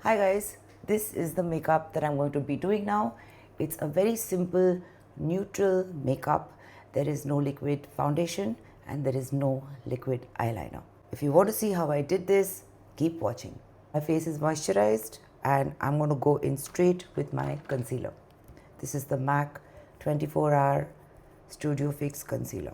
Hi guys, this is the makeup that I'm going to be doing now. It's a very simple neutral makeup. There is no liquid foundation and there is no liquid eyeliner. If you want to see how I did this, keep watching. My face is moisturized and I'm going to go in straight with my concealer. This is the MAC 24-hour Studio Fix Concealer.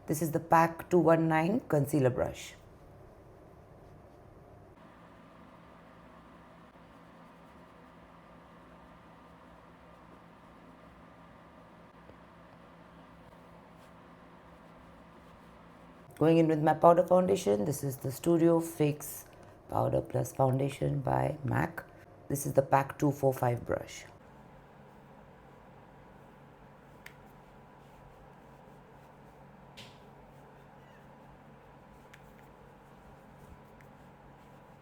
This is the PAC 219 concealer brush. Going in with my powder foundation, this is the Studio Fix Powder Plus Foundation by MAC. This is the PAC 245 brush.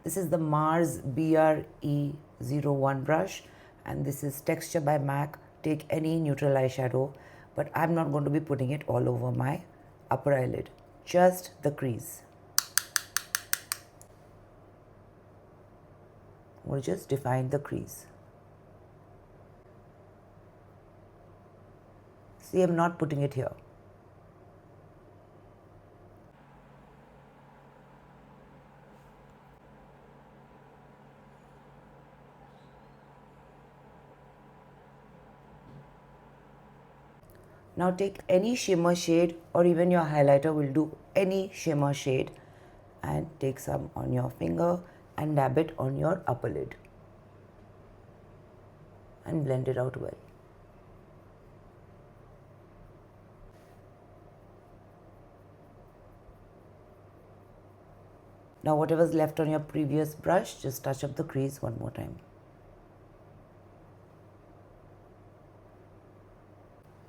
This is the Mars BRE01 brush and this is Texture by MAC. Take any neutral eyeshadow, but I'm not going to be putting it all over my upper eyelid, just the crease. I'm going to just define the crease. See, I'm not putting it here. Now take any shimmer shade, or even your highlighter will do, any shimmer shade, and take some on your finger and dab it on your upper lid and blend it out well. Now whatever's left on your previous brush, just touch up the crease one more time.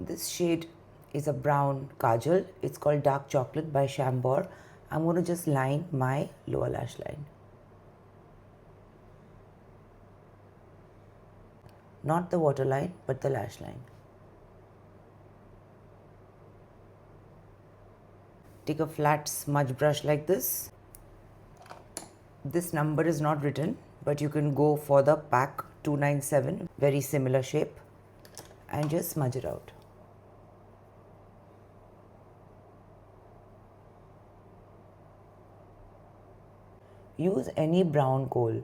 This shade is a brown kajal. It's called Dark Chocolate by Chambord. I'm going to just line my lower lash line. Not the waterline, but the lash line. Take a flat smudge brush like this. This number is not written, but you can go for the PAC 297, very similar shape, and just smudge it out. Use any brown kohl.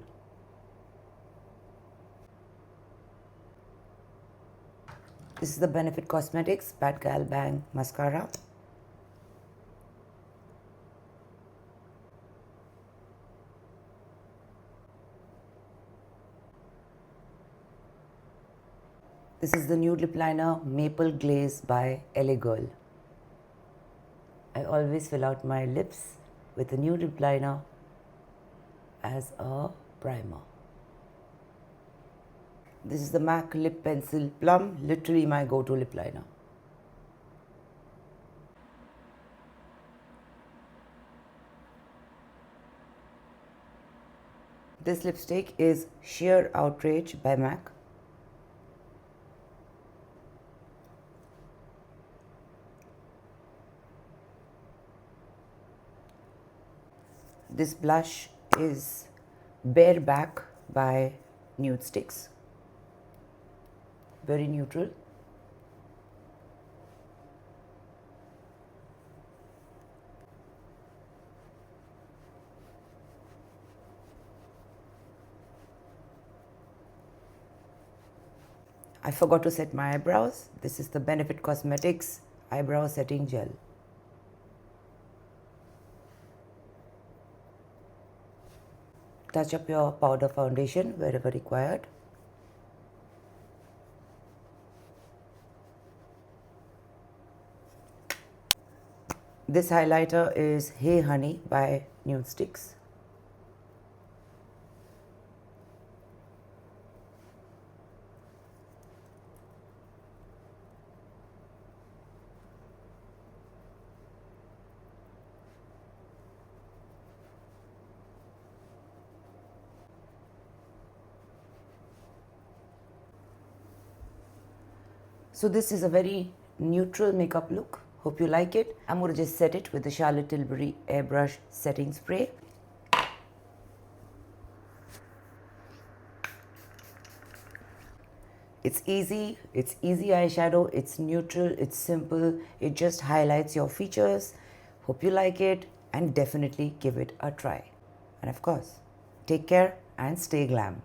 This is the Benefit Cosmetics Bad Gal Bang Mascara. This is the nude lip liner Maple Glaze by LA Girl. I always fill out my lips with a nude lip liner as a primer. This is the MAC Lip Pencil Plum, literally my go-to lip liner. This lipstick is Sheer Outrage by MAC. This blush is Bareback by Nude Sticks. Very neutral. I forgot to set my eyebrows. This is the Benefit Cosmetics Eyebrow Setting Gel. Touch up your powder foundation wherever required. This highlighter is Hey Honey by Nude Sticks. So this is a very neutral makeup look. Hope you like it. I'm going to just set it with the Charlotte Tilbury Airbrush Setting Spray. It's easy eyeshadow, it's neutral, it's simple, it just highlights your features. Hope you like it and definitely give it a try. And of course, take care and stay glam.